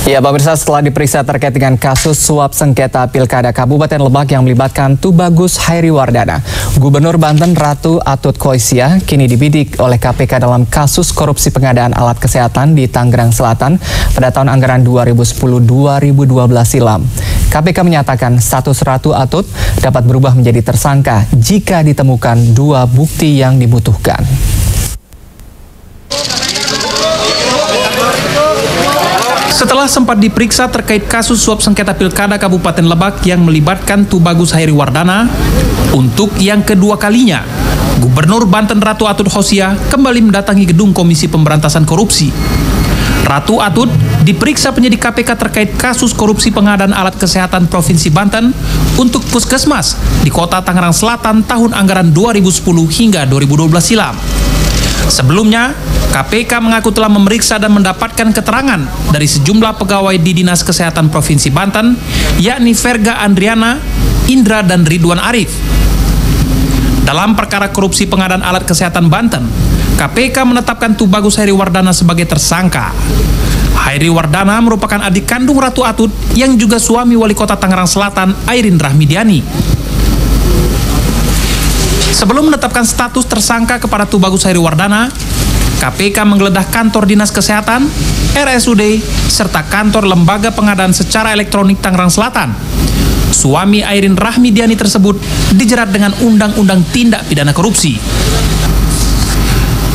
Ya, pemirsa, setelah diperiksa terkait dengan kasus suap sengketa Pilkada Kabupaten Lebak yang melibatkan Tubagus Hairiwardana, Gubernur Banten Ratu Atut Khoisiah kini dibidik oleh KPK dalam kasus korupsi pengadaan alat kesehatan di Tangerang Selatan pada tahun anggaran 2010-2012 silam. KPK menyatakan status Ratu Atut dapat berubah menjadi tersangka jika ditemukan dua bukti yang dibutuhkan. Setelah sempat diperiksa terkait kasus suap sengketa Pilkada Kabupaten Lebak yang melibatkan Tubagus Hairiwardana, untuk yang kedua kalinya, Gubernur Banten Ratu Atut Khoisiah kembali mendatangi gedung Komisi Pemberantasan Korupsi. Ratu Atut diperiksa penyidik KPK terkait kasus korupsi pengadaan alat kesehatan Provinsi Banten untuk puskesmas di Kota Tangerang Selatan tahun anggaran 2010 hingga 2012 silam. Sebelumnya, KPK mengaku telah memeriksa dan mendapatkan keterangan dari sejumlah pegawai di Dinas Kesehatan Provinsi Banten, yakni Verga Andriana, Indra, dan Ridwan Arif. Dalam perkara korupsi pengadaan alat kesehatan Banten, KPK menetapkan Tubagus Hairiwardana sebagai tersangka. Hairiwardana merupakan adik kandung Ratu Atut yang juga suami Wali Kota Tangerang Selatan, Airin Rahmidiani. Sebelum menetapkan status tersangka kepada Tubagus Hairiwardana, KPK menggeledah kantor Dinas Kesehatan, RSUD, serta kantor Lembaga Pengadaan Secara Elektronik Tangerang Selatan. Suami Airin Rahmidiani tersebut dijerat dengan Undang-Undang Tindak Pidana Korupsi.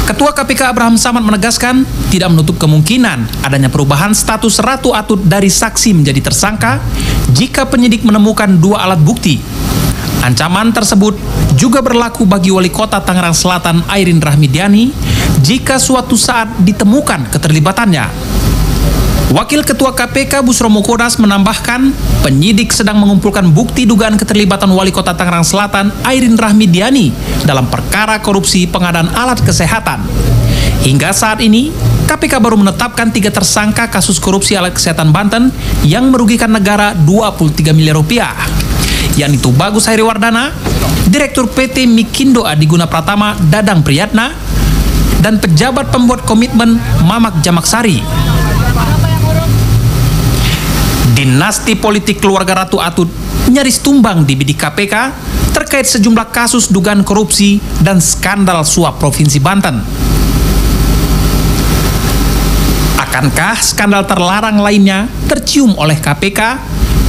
Ketua KPK Abraham Samad menegaskan tidak menutup kemungkinan adanya perubahan status Ratu Atut dari saksi menjadi tersangka jika penyidik menemukan dua alat bukti. Ancaman tersebut juga berlaku bagi Wali Kota Tangerang Selatan Airin Rahmidiani jika suatu saat ditemukan keterlibatannya. Wakil Ketua KPK Busromo Kodas menambahkan penyidik sedang mengumpulkan bukti dugaan keterlibatan Wali Kota Tangerang Selatan Airin Rahmidiani dalam perkara korupsi pengadaan alat kesehatan. Hingga saat ini, KPK baru menetapkan 3 tersangka kasus korupsi alat kesehatan Banten yang merugikan negara 23 miliar rupiah. Yakni Tubagus Hairiwardana, Direktur PT Mikindo Adiguna Pratama Dadang Priyatna, dan pejabat pembuat komitmen Mamak Jamaksari. Dinasti politik keluarga Ratu Atut nyaris tumbang di bidik KPK terkait sejumlah kasus dugaan korupsi dan skandal suap Provinsi Banten. Akankah skandal terlarang lainnya tercium oleh KPK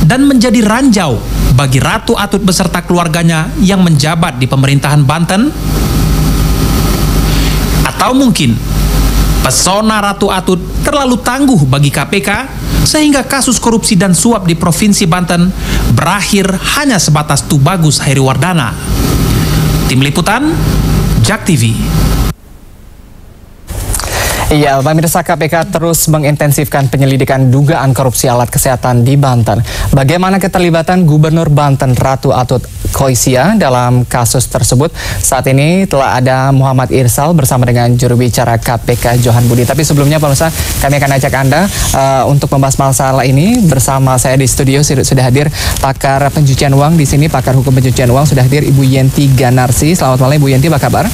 dan menjadi ranjau bagi Ratu Atut beserta keluarganya yang menjabat di pemerintahan Banten? Atau mungkin pesona Ratu Atut terlalu tangguh bagi KPK sehingga kasus korupsi dan suap di Provinsi Banten berakhir hanya sebatas Tubagus Hairiwardana. Tim Liputan, JAK TV. Iya, pemirsa, KPK terus mengintensifkan penyelidikan dugaan korupsi alat kesehatan di Banten. Bagaimana keterlibatan Gubernur Banten Ratu Atut Khoisiah dalam kasus tersebut? Saat ini telah ada Muhammad Irsal bersama dengan juru bicara KPK Johan Budi. Tapi sebelumnya pemirsa, kami akan ajak Anda untuk membahas masalah ini. Bersama saya di studio sudah hadir pakar pencucian uang di sini, pakar hukum pencucian uang sudah hadir Ibu Yenti Ganarsi. Selamat malam Ibu Yenti, apa kabar?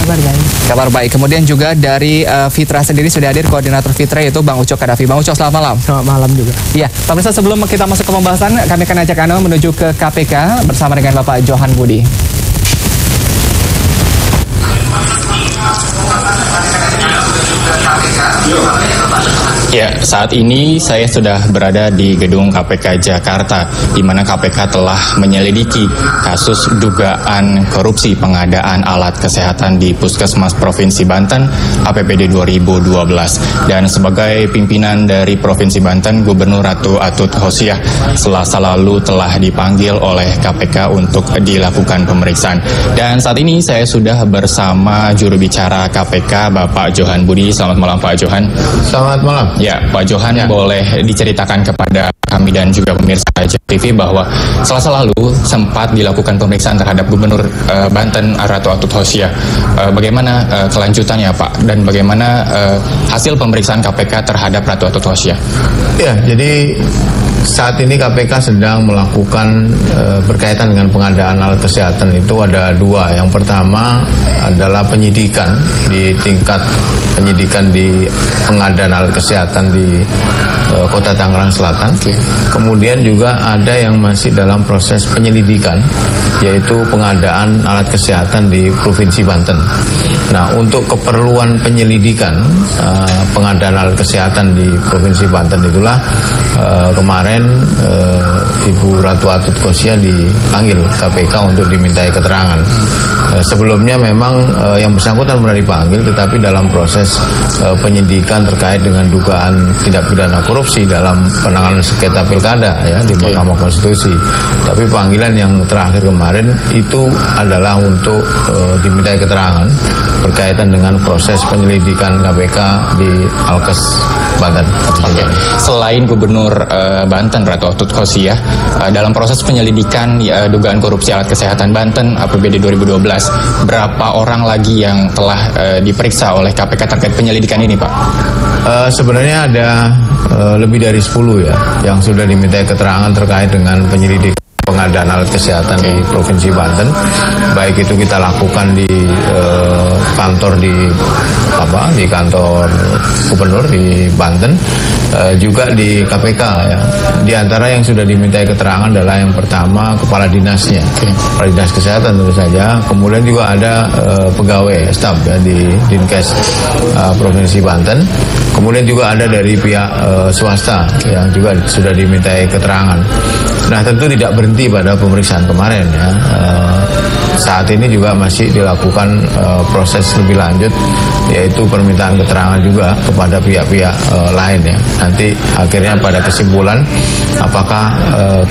Kabar baik. Kabar baik. Kemudian juga dari Fitra sendiri sudah hadir koordinator Fitra, yaitu Bang Ucok Kadafi. Bang Ucok, selamat malam. Selamat malam juga. Iya, pemirsa, sebelum kita masuk ke pembahasan, kami akan ajak Anda menuju ke KPK bersama dengan Bapak Johan Budi. Ya, saat ini saya sudah berada di gedung KPK Jakarta, di mana KPK telah menyelidiki kasus dugaan korupsi pengadaan alat kesehatan di Puskesmas Provinsi Banten APBD 2012. Dan sebagai pimpinan dari Provinsi Banten, Gubernur Ratu Atut Khoisiah Selasa lalu telah dipanggil oleh KPK untuk dilakukan pemeriksaan. Dan saat ini saya sudah bersama juru bicara KPK, Bapak Johan Budi. Selamat malam Pak Johan. Selamat malam. Ya, Pak Johan, boleh diceritakan kepada kami dan juga pemirsa JAK TV bahwa Selasa lalu sempat dilakukan pemeriksaan terhadap Gubernur Banten Ratu Atut Khoisiah. Bagaimana kelanjutannya Pak, dan bagaimana hasil pemeriksaan KPK terhadap Ratu Atut Khoisiah? Ya, jadi Saat ini KPK sedang melakukan berkaitan dengan pengadaan alat kesehatan itu ada dua. Yang pertama adalah penyidikan di tingkat penyidikan di pengadaan alat kesehatan di Kota Tangerang Selatan. Kemudian juga ada yang masih dalam proses penyelidikan, yaitu pengadaan alat kesehatan di Provinsi Banten. Nah, untuk keperluan penyelidikan pengadaan alat kesehatan di Provinsi Banten itulah kemarin Ibu Ratu Atut Khosia dipanggil KPK untuk dimintai keterangan. Sebelumnya memang yang bersangkutan pernah dipanggil, tetapi dalam proses penyidikan terkait dengan dugaan tindak pidana korupsi dalam penanganan sengketa pilkada ya di Mahkamah Konstitusi. Tapi panggilan yang terakhir kemarin itu adalah untuk dimintai keterangan berkaitan dengan proses penyelidikan KPK di Alkes Banten. Selain Gubernur Banten Ratu Atut Khosia, dalam proses penyelidikan dugaan korupsi alat kesehatan Banten APBD 2012, berapa orang lagi yang telah diperiksa oleh KPK terkait penyelidikan ini, Pak? Sebenarnya ada lebih dari 10 ya yang sudah dimintai keterangan terkait dengan penyelidikan pengadaan alat kesehatan di Provinsi Banten. Baik itu kita lakukan di kantor di kantor Gubernur di Banten, juga di KPK ya. Di antara yang sudah dimintai keterangan adalah yang pertama kepala dinasnya, kepala dinas kesehatan tentu saja. Kemudian juga ada pegawai staf ya di Dinkes Provinsi Banten. Kemudian juga ada dari pihak swasta yang juga sudah dimintai keterangan. Nah, tentu tidak berhenti pada pemeriksaan kemarin ya. Saat ini juga masih dilakukan proses lebih lanjut, yaitu permintaan keterangan juga kepada pihak-pihak lain ya. Nanti akhirnya pada kesimpulan apakah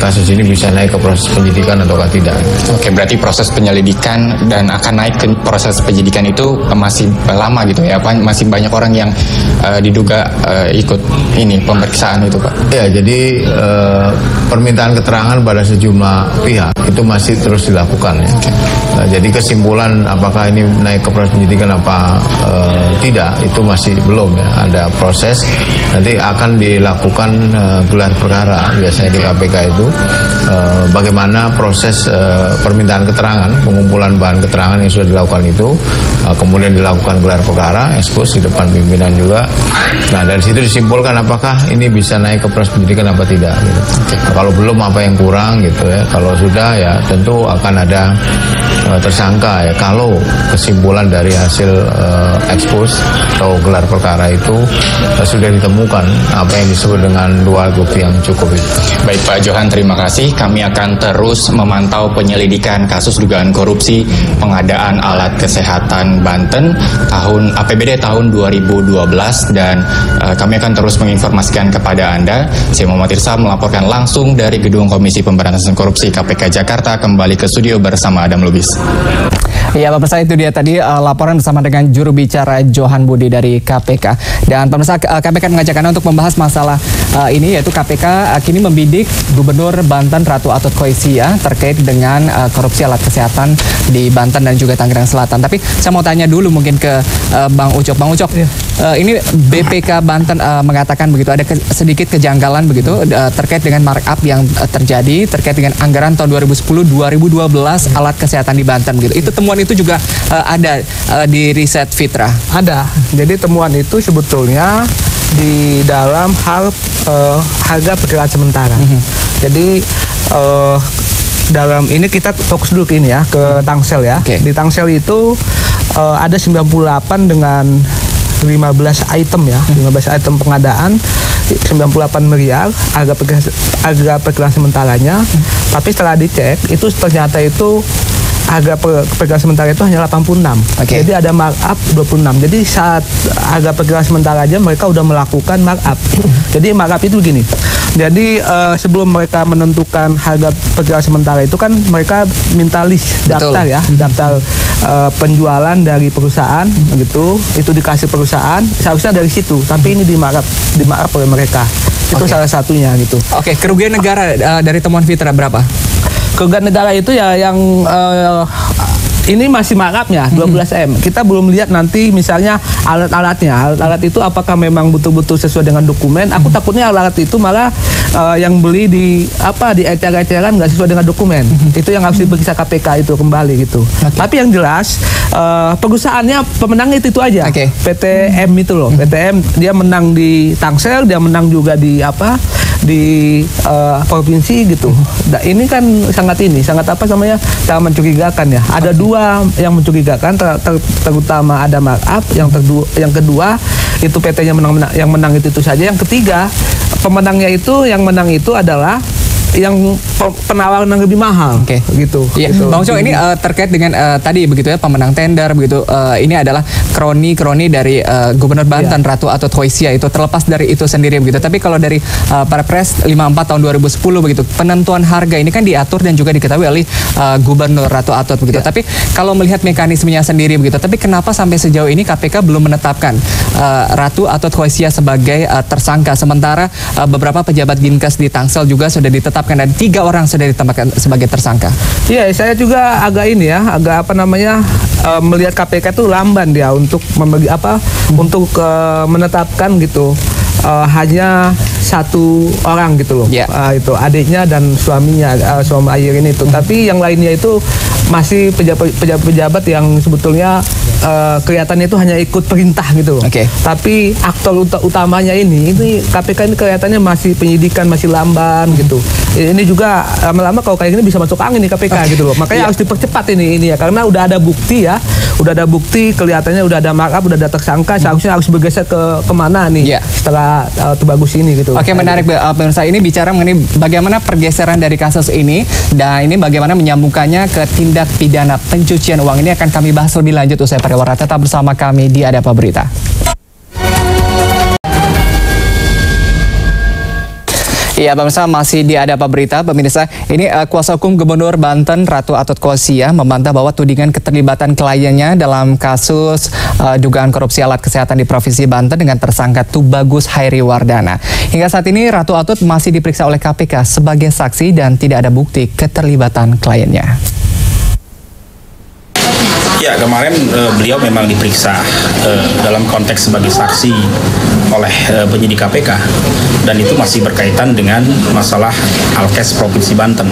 kasus ini bisa naik ke proses penyidikan ataukah tidak. Oke, berarti proses penyelidikan dan akan naik ke proses penyidikan itu masih lama gitu ya, Pak? Masih banyak orang yang diduga ikut ini pemeriksaan itu, Pak? Ya, jadi permintaan keterangan pada sejumlah pihak itu masih terus dilakukan ya. Jadi kesimpulan apakah ini naik ke proses penyidikan apa tidak itu masih belum ya. Ada proses, nanti akan dilakukan gelar perkara biasanya di KPK itu bagaimana proses permintaan keterangan, pengumpulan bahan keterangan yang sudah dilakukan itu, kemudian dilakukan gelar perkara, ekspos di depan pimpinan juga. Nah, dari situ disimpulkan apakah ini bisa naik ke proses penyidikan apa tidak gitu. Nah, kalau belum apa yang kurang gitu ya. Kalau sudah ya tentu akan ada tersangka ya. Kalau kesimpulan dari hasil ekspos atau gelar perkara itu sudah ditemukan apa yang disebut dengan dua alat bukti yang cukup itu. Baik Pak Johan, terima kasih. Kami akan terus memantau penyelidikan kasus dugaan korupsi pengadaan alat kesehatan Banten tahun APBD tahun 2012 dan kami akan terus menginformasikan kepada Anda. Saya Muhammad Irsa melaporkan langsung dari Gedung Komisi Pemberantasan Korupsi KPK Jakarta, kembali ke studio bersama Adam Lubis. Ya, pemirsa, itu dia tadi laporan bersama dengan juru bicara Johan Budi dari KPK. Dan pemirsa, KPK mengajak Anda untuk membahas masalah ini, yaitu KPK kini membidik Gubernur Banten Ratu Atut Khosia terkait dengan korupsi alat kesehatan di Banten dan juga Tangerang Selatan. Tapi saya mau tanya dulu mungkin ke Bang Ucok. Bang Ucok, ini BPK Banten mengatakan begitu, ada sedikit kejanggalan begitu terkait dengan markup yang terjadi terkait dengan anggaran tahun 2010-2012 alat kesehatan di Banten gitu. Itu temuan itu juga ada di riset Fitra. Ada. Jadi temuan itu sebetulnya di dalam hal harga perkiraan sementara. Jadi dalam ini kita fokus dulu ke ini ya, ke Tangsel ya. Di Tangsel itu ada 98 dengan 15 item ya, 15 item pengadaan, 98 miliar harga perkiraan sementaranya. Tapi setelah dicek itu ternyata itu harga perkiraan sementara itu hanya 86. Jadi ada markup 26. Jadi saat harga perkiraan sementara aja mereka udah melakukan markup. Jadi markup itu begini. Jadi sebelum mereka menentukan harga perkiraan sementara itu kan mereka minta list daftar ya, daftar penjualan dari perusahaan gitu. Itu dikasih perusahaan, seharusnya dari situ. Tapi ini di markup oleh mereka. Itu salah satunya gitu. Kerugian negara dari temuan Fitra berapa? Kerugian negara itu ya yang ini masih markup-nya 12M. Kita belum lihat nanti misalnya alat-alatnya. Alat-alat itu apakah memang betul-betul sesuai dengan dokumen? Aku takutnya alat itu malah yang beli di eceran nggak sesuai dengan dokumen. Itu yang harus diperiksa KPK itu kembali gitu. Tapi yang jelas perusahaannya pemenangnya itu aja. PTM itu loh. PTM dia menang di Tangsel, dia menang juga di provinsi gitu. Nah, ini kan sangat mencurigakan ya. Ada dua yang mencurigakan, terutama ada markup. Yang kedua itu PT-nya yang menang itu saja. Yang ketiga pemenangnya itu yang menang itu adalah yang penawaran yang lebih mahal, gitu. Iya, gitu. Bang Ucok, ini terkait dengan tadi begitu ya, pemenang tender begitu. Ini adalah kroni dari Gubernur Banten Ratu Atut Khoisia, itu terlepas dari itu sendiri begitu. Tapi kalau dari Perpres 54 tahun 2010 begitu, penentuan harga ini kan diatur dan juga diketahui oleh Gubernur Ratu Atut begitu. Tapi kalau melihat mekanismenya sendiri begitu, tapi kenapa sampai sejauh ini KPK belum menetapkan Ratu Atut Khoisia sebagai tersangka, sementara beberapa pejabat Dinkes di Tangsel juga sudah ditetapkan dan 3 orang sudah ditempatkan sebagai tersangka. Iya, saya juga agak melihat KPK itu lamban dia untuk menetapkan gitu. Hanya 1 orang gitu loh. Itu adiknya dan suaminya, suami Ayer ini itu. Tapi yang lainnya itu masih pejabat yang sebetulnya kelihatannya itu hanya ikut perintah gitu loh. Tapi aktor utamanya ini KPK ini kelihatannya masih penyidikan, masih lamban gitu. Ini juga lama-lama kalau kayak gini bisa masuk angin nih KPK gitu loh. Makanya harus dipercepat ini ya, karena udah ada bukti ya. Udah ada bukti, kelihatannya udah ada markup, udah ada tersangka, seharusnya harus bergeser ke kemana nih setelah Tubagus ini gitu. Menarik pemirsa, ini bicara mengenai bagaimana pergeseran dari kasus ini dan ini bagaimana menyambungkannya ke tindak pidana pencucian uang. Ini akan kami bahas lebih lanjut usai pariwara. Tetap bersama kami di Ada Apa Berita. Iya, pemirsa, masih di Ada Apa Berita. Pemirsa, ini kuasa hukum Gubernur Banten Ratu Atut Khoisia membantah bahwa tudingan keterlibatan kliennya dalam kasus dugaan korupsi alat kesehatan di Provinsi Banten dengan tersangka Tubagus Hairi Wardana. Hingga saat ini Ratu Atut masih diperiksa oleh KPK sebagai saksi dan tidak ada bukti keterlibatan kliennya. Ya, kemarin beliau memang diperiksa dalam konteks sebagai saksi oleh penyidik KPK, dan itu masih berkaitan dengan masalah Alkes Provinsi Banten,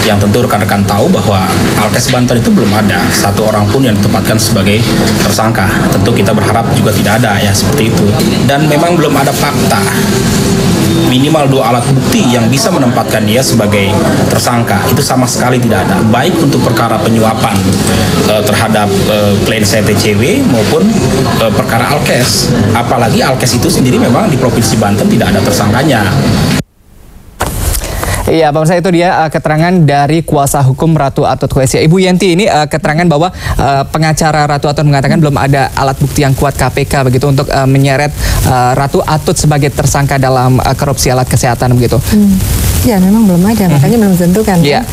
yang tentu rekan-rekan tahu bahwa Alkes Banten itu belum ada 1 orang pun yang ditempatkan sebagai tersangka. Tentu kita berharap juga tidak ada ya seperti itu, dan memang belum ada fakta minimal 2 alat bukti yang bisa menempatkan dia sebagai tersangka. Itu sama sekali tidak ada, baik untuk perkara penyuapan terhadap klien CTCW maupun perkara Alkes. Apalagi Alkes itu sendiri memang di Provinsi Banten tidak ada tersangkanya. Iya, pemirsa, itu dia keterangan dari kuasa hukum Ratu Atut Khoisia. Ibu Yenti, ini keterangan bahwa pengacara Ratu Atut mengatakan belum ada alat bukti yang kuat KPK begitu untuk menyeret Ratu Atut sebagai tersangka dalam korupsi alat kesehatan begitu. Ya, memang belum ada, makanya belum tentukan. Ya.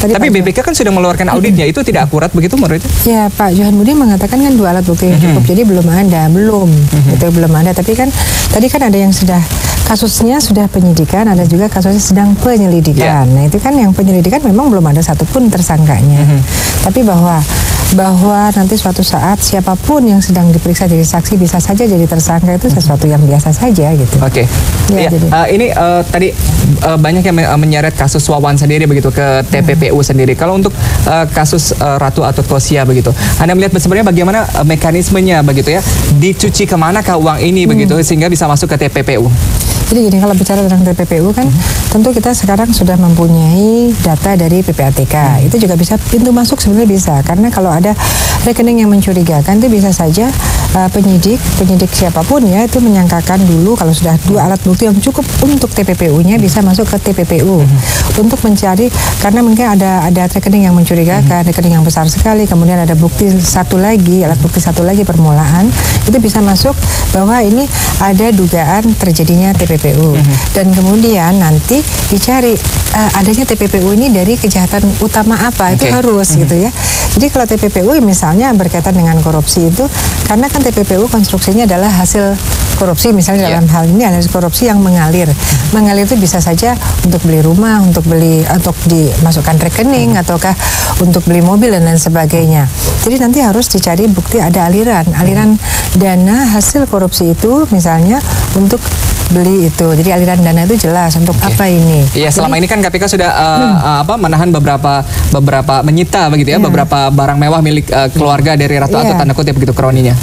Tapi BPK kan sudah mengeluarkan auditnya, itu tidak akurat begitu menurutnya? Ya, Pak Johan Budi mengatakan kan 2 alat bukti yang cukup, jadi belum ada, itu belum ada. Tapi kan tadi kan ada yang sudah kasusnya sudah penyidikan, ada juga kasusnya sedang penyelidikan. Nah, itu kan yang penyelidikan memang belum ada satupun tersangkanya. Tapi bahwa nanti suatu saat siapapun yang sedang diperiksa jadi saksi bisa saja jadi tersangka, itu sesuatu yang biasa saja gitu. Ini tadi banyak yang menyeret kasus Wawan sendiri begitu ke TPPU sendiri. Kalau untuk kasus Ratu Atut Khoisia begitu, Anda melihat sebenarnya bagaimana mekanismenya begitu ya, dicuci kemanakah uang ini begitu sehingga bisa masuk ke TPPU? Jadi gini, kalau bicara tentang TPPU kan tentu kita sekarang sudah mempunyai data dari PPATK. Itu juga bisa, pintu masuk sebenarnya bisa, karena kalau ada rekening yang mencurigakan itu bisa saja penyidik siapapun ya itu menyangkakan dulu kalau sudah 2 alat bukti yang cukup untuk TPPU-nya bisa masuk ke TPPU untuk mencari, karena mungkin ada rekening yang mencurigakan, rekening yang besar sekali, kemudian ada bukti alat bukti satu lagi permulaan, itu bisa masuk bahwa ini ada dugaan terjadinya TPPU. Dan kemudian nanti dicari adanya TPPU ini dari kejahatan utama apa, itu harus gitu ya. Jadi kalau TPPU misalnya berkaitan dengan korupsi itu, karena kan TPPU konstruksinya adalah hasil korupsi, misalnya dalam hal ini analisis korupsi yang mengalir. Mengalir itu bisa saja untuk beli rumah, untuk dimasukkan rekening, ataukah untuk beli mobil dan lain sebagainya. Jadi nanti harus dicari bukti ada aliran dana hasil korupsi itu, misalnya untuk beli itu. Jadi aliran dana itu jelas untuk apa ini. Iya, selama ini kan KPK sudah menahan beberapa menyita begitu ya, beberapa barang mewah milik keluarga dari Ratu Atut, tanda kutip begitu kroninya.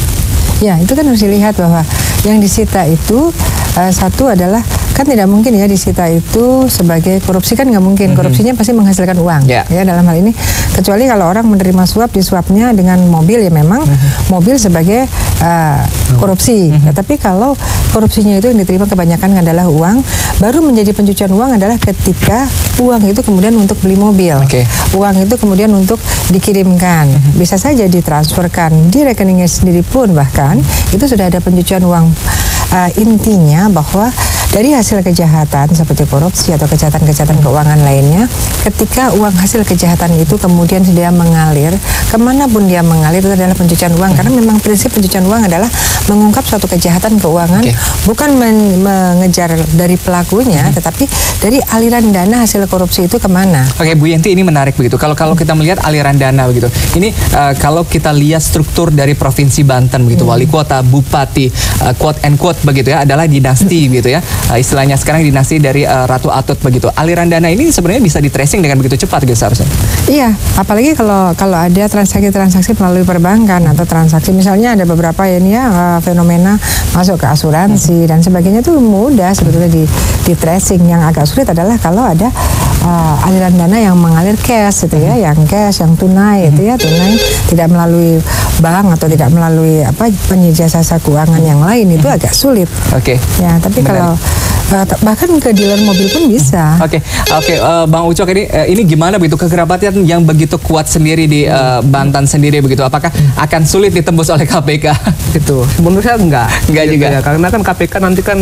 Ya, itu kan harus dilihat bahwa yang disita itu satu adalah, kan tidak mungkin ya disita itu sebagai korupsi, kan nggak mungkin. Korupsinya pasti menghasilkan uang ya dalam hal ini, kecuali kalau orang menerima suap, disuapnya dengan mobil, ya memang mobil sebagai korupsi. Tapi kalau korupsinya itu yang diterima kebanyakan adalah uang, baru menjadi pencucian uang adalah ketika uang itu kemudian untuk beli mobil, uang itu kemudian untuk dikirimkan, bisa saja ditransferkan di rekeningnya sendiri pun, bahkan itu sudah ada pencucian uang. Intinya bahwa dari hasil kejahatan seperti korupsi atau kejahatan-kejahatan keuangan lainnya, ketika uang hasil kejahatan itu kemudian dia mengalir, kemanapun dia mengalir itu adalah pencucian uang. Karena memang prinsip pencucian uang adalah mengungkap suatu kejahatan keuangan, bukan mengejar dari pelakunya, tetapi dari aliran dana hasil korupsi itu kemana. Oke, Bu Yenti, ini menarik begitu. Kalau kita melihat aliran dana begitu, ini kalau kita lihat struktur dari Provinsi Banten begitu, wali kota, bupati, quote and quote begitu ya, adalah dinasti gitu ya. Istilahnya sekarang dinasti dari Ratu Atut begitu. Aliran dana ini sebenarnya bisa di-tracing dengan begitu cepat gitu seharusnya. Iya, apalagi kalau ada transaksi-transaksi melalui perbankan atau transaksi, misalnya ada beberapa ini ya fenomena masuk ke asuransi dan sebagainya, itu mudah sebetulnya di-tracing. Yang agak sulit adalah kalau ada aliran dana yang mengalir cash gitu ya, yang cash, yang tunai itu ya, tunai tidak melalui bank atau tidak melalui penyedia jasa keuangan yang lain, itu agak sulit. Ya, tapi kalau bahkan ke dealer mobil pun bisa. Bang Ucok, ini gimana begitu kekerabatan yang begitu kuat sendiri di Banten sendiri begitu? Apakah akan sulit ditembus oleh KPK? Itu menurut saya enggak juga ya, karena kan KPK nanti kan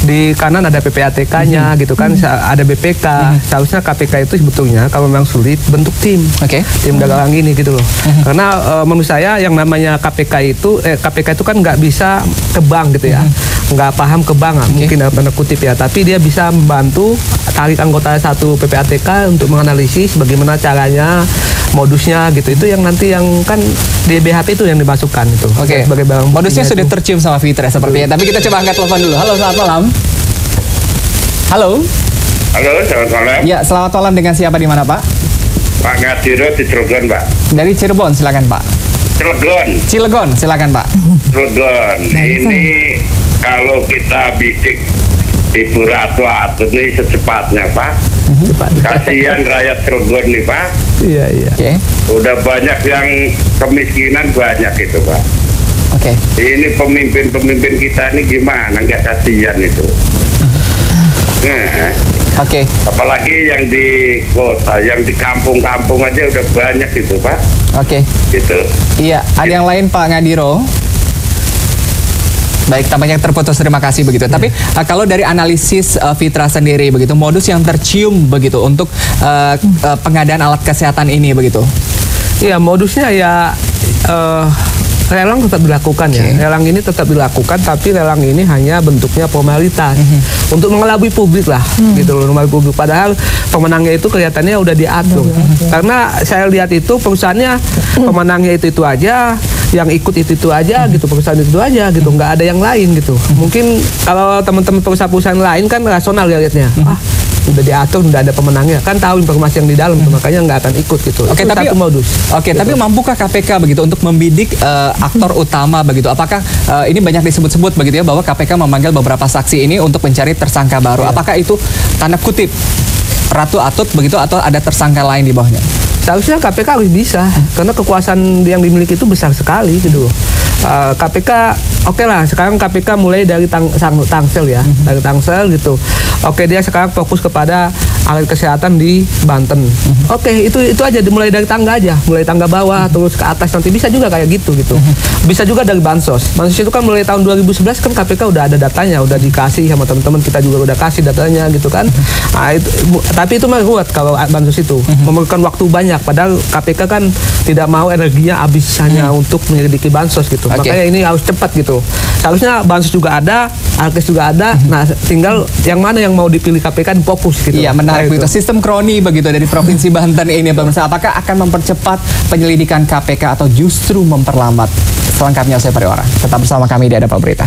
di kanan ada PPATK-nya gitu kan, ada BPK. Seharusnya KPK itu sebetulnya kalau memang sulit bentuk tim dagang ini gitu loh. Karena menurut saya yang namanya KPK itu kan nggak bisa ke bank gitu ya, nggak paham ke bank, mungkin tanda kutip ya, tapi dia bisa membantu tarik anggota satu PPATK untuk menganalisis bagaimana caranya, modusnya gitu. Itu yang nanti yang kan di BHP itu yang dimasukkan itu. Sebagai barang modusnya sudah tercium sama Fitra sepertinya. Tapi kita coba angkat telepon dulu. Halo, selamat malam. Halo, selamat malam. Ya, selamat malam, dengan siapa di mana, Pak? Pak Ngadiro di Cilegon, Pak. Dari Cirebon, silakan, Pak. Cilegon, silakan, Pak. Cilegon. Ini kalau kita bidik Ibu Ratu Atut ini secepatnya, Pak. Kasihan rakyat Cilegon nih, Pak. Iya. Udah banyak yang kemiskinan, banyak itu, Pak. Ini pemimpin kita ini gimana? Nggak kasihan itu. Apalagi yang di kota, yang di kampung-kampung aja udah banyak itu, Pak. Gitu. Iya, ada yang lain, Pak Ngadiro? Baik, tampaknya terputus, terima kasih begitu. Tapi kalau dari analisis Fitra sendiri begitu, modus yang tercium begitu untuk pengadaan alat kesehatan ini begitu? Iya, modusnya ya lelang tetap dilakukan ya. Lelang ini tetap dilakukan, tapi lelang ini hanya bentuknya formalitas untuk mengelabui publik lah, gitu loh, mengelabui publik. Padahal pemenangnya itu kelihatannya udah diatur. Karena saya lihat itu perusahaannya pemenangnya itu aja, yang ikut itu aja gitu, perusahaan itu aja gitu, nggak ada yang lain gitu. Mungkin kalau teman-teman perusahaan-perusahaan lain kan rasional ya lihatnya. Udah diatur, udah ada pemenangnya, kan tahu informasi yang di dalam, makanya nggak akan ikut gitu. Tapi modus. Gitu. Tapi mampukah KPK begitu untuk membidik aktor utama begitu? Apakah ini banyak disebut-sebut begitu ya bahwa KPK memanggil beberapa saksi ini untuk mencari tersangka baru? Apakah itu tanda kutip Ratu Atut begitu atau ada tersangka lain di bawahnya? Seharusnya KPK harus bisa, karena kekuasaan yang dimiliki itu besar sekali gitu. KPK lah, sekarang KPK mulai dari Tangsel ya, dari Tangsel gitu. Dia sekarang fokus kepada alat kesehatan di Banten. Oke, itu aja dimulai dari tangga aja, mulai tangga bawah terus ke atas, nanti bisa juga kayak gitu. Bisa juga dari bansos. Bansos itu kan mulai tahun 2011 kan KPK udah ada datanya, udah dikasih sama teman-teman, kita juga udah kasih datanya gitu kan. Nah, tapi itu mah ruwet kalau bansos itu, memerlukan waktu banyak. Padahal KPK kan tidak mau energinya habis hanya untuk menyelidiki bansos gitu. Makanya ini harus cepat gitu. Seharusnya bansos juga ada, alkes juga ada. Nah, tinggal yang mana yang mau dipilih KPK fokus gitu. Iya, menarik begitu. Sistem kroni begitu dari Provinsi Banten ini, pemirsa. Apakah akan mempercepat penyelidikan KPK atau justru memperlambat? Selengkapnya saya Pariwara. Tetap bersama kami di Ada Pak Berita.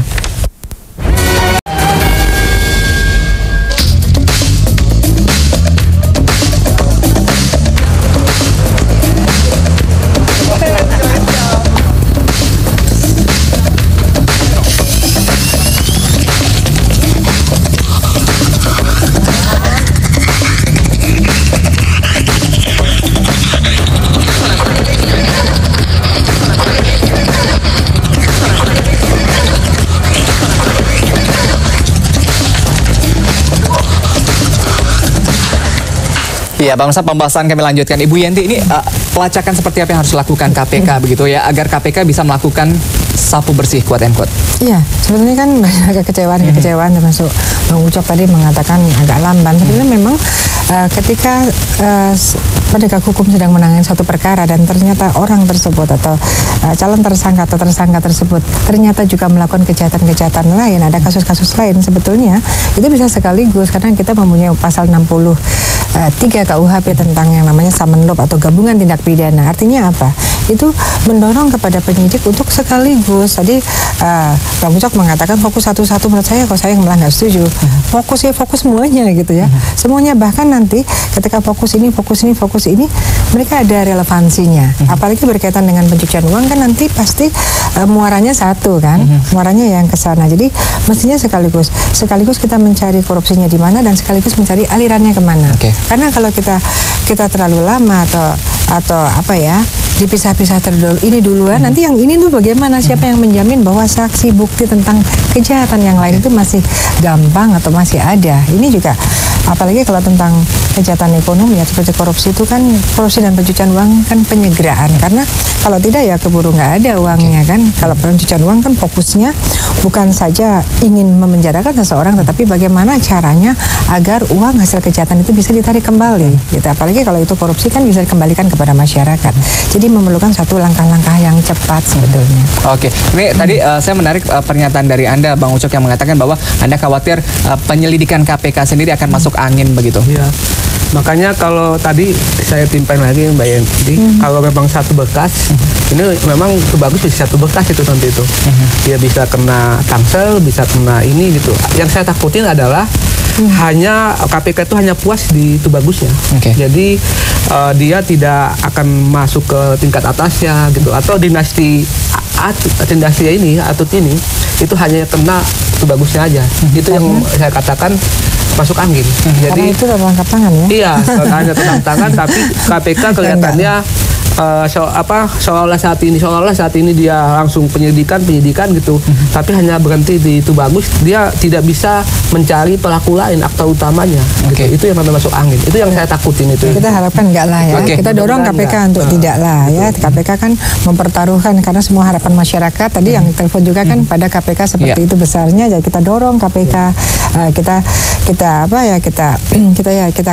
Iya, Bang Ustaz, pembahasan kami lanjutkan. Ibu Yenti, ini pelacakan seperti apa yang harus dilakukan KPK begitu ya, agar KPK bisa melakukan sapu bersih, quote and quote? Iya, sebetulnya kan banyak kekecewaan termasuk Bang Ucok tadi mengatakan agak lamban. Sebenarnya memang ketika penegak hukum sedang menangani suatu perkara dan ternyata orang tersebut atau calon tersangka atau tersangka tersebut ternyata juga melakukan kejahatan-kejahatan lain, ada kasus-kasus lain, sebetulnya itu bisa sekaligus karena kita mempunyai pasal 63 KUHP tentang yang namanya summon loop atau gabungan tindak pidana. Artinya apa? Itu mendorong kepada penyidik untuk sekaligus. Tadi Bang Ucok mengatakan fokus satu-satu, menurut saya kalau saya malah nggak setuju. Fokus semuanya gitu ya. Semuanya, bahkan nanti ketika fokus ini, mereka ada relevansinya. Apalagi berkaitan dengan pencucian uang kan nanti pasti muaranya satu kan, muaranya yang ke sana. Jadi mestinya sekaligus kita mencari korupsinya di mana dan sekaligus mencari alirannya kemana. Karena kalau kita terlalu lama atau apa ya, dipisah-pisah ini duluan, nanti yang ini tuh bagaimana, siapa yang menjamin bahwa saksi bukti tentang kejahatan yang lain itu masih gampang atau masih ada. Ini juga apalagi kalau tentang kejahatan ekonomi ya, seperti korupsi itu kan, korupsi dan pencucian uang kan penyegeraan, karena kalau tidak ya keburu nggak ada uangnya kan. Kalau pencucian uang kan fokusnya bukan saja ingin memenjarakan seseorang, tetapi bagaimana caranya agar uang hasil kejahatan itu bisa ditarik kembali gitu. Apalagi kalau itu korupsi kan bisa dikembalikan kepada masyarakat. Jadi memerlukan satu langkah-langkah yang cepat sebetulnya. Oke, ini tadi saya menarik pernyataan dari Anda, Bang Ucok, yang mengatakan bahwa Anda khawatir penyelidikan KPK sendiri akan masuk angin begitu. Iya. Makanya kalau tadi saya timpain lagi Mbak Yenti, kalau memang satu bekas, ini memang bagus bisa satu bekas itu nanti itu. Dia bisa kena tangsel, bisa kena ini gitu. Yang saya takutin adalah hanya KPK itu hanya puas di itu bagusnya. Jadi dia tidak akan masuk ke tingkat atasnya gitu, atau dinasti ini atut ini itu hanya kena itu bagusnya aja. Itu yang saya katakan masuk angin. Jadi itu tertangkap tangan ya. Iya, hanya tertangkap tangan, tapi KPK kelihatannya seolah-olah saat ini dia langsung penyidikan gitu, tapi hanya berhenti di itu bagus, dia tidak bisa mencari pelaku lain, aktor utamanya gitu. Itu yang namanya masuk angin, itu yang saya takutin itu. Kita harapkan enggak lah ya, kita dorong KPK untuk tidak lah ya. KPK kan mempertaruhkan karena semua harapan masyarakat tadi yang telepon juga kan pada KPK seperti itu besarnya, jadi kita dorong KPK, kita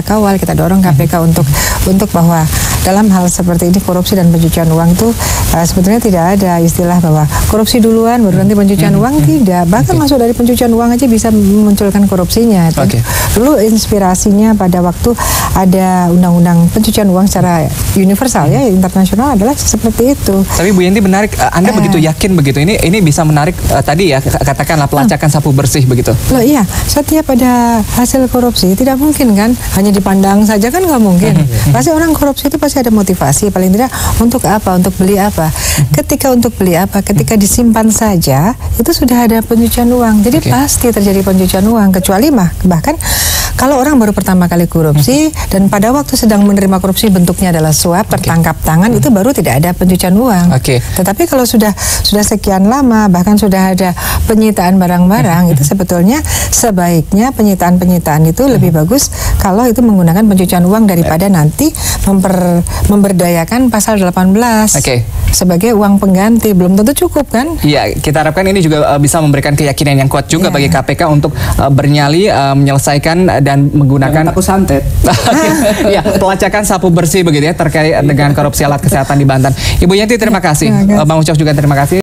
kawal, kita dorong KPK untuk bahwa dalam hal seperti ini korupsi dan pencucian uang itu sebetulnya tidak ada istilah bahwa korupsi duluan baru nanti pencucian uang, tidak. Bahkan masuk dari pencucian uang aja bisa memunculkan korupsinya. Dulu inspirasinya pada waktu ada undang-undang pencucian uang secara universal ya, internasional adalah seperti itu. Tapi Bu Yenti, menarik, Anda begitu yakin begitu ini bisa menarik tadi ya, katakanlah pelacakan sapu bersih begitu. Loh iya, setiap ada hasil korupsi tidak mungkin kan hanya dipandang saja, kan nggak mungkin. Pasti orang korupsi itu pasti ada motivasi, paling tidak untuk apa, untuk beli apa. Ketika untuk beli apa, ketika disimpan saja itu sudah ada pencucian uang. Jadi pasti terjadi pencucian uang, kecuali bahkan Kalau orang baru pertama kali korupsi dan pada waktu sedang menerima korupsi bentuknya adalah suap, tertangkap tangan, itu baru tidak ada pencucian uang. Tetapi kalau sudah sekian lama, bahkan sudah ada penyitaan barang-barang, itu sebetulnya sebaiknya penyitaan itu lebih bagus kalau itu menggunakan pencucian uang daripada nanti memberdayakan pasal 18 sebagai uang pengganti. Belum tentu cukup kan? Iya, kita harapkan ini juga bisa memberikan keyakinan yang kuat juga bagi KPK untuk bernyali menyelesaikan dan menggunakan aku santet. Ya, pelacakan sapu bersih begitu ya terkait dengan korupsi alat kesehatan di Banten. Ibu Yanti terima kasih. Bang Ucok juga terima kasih.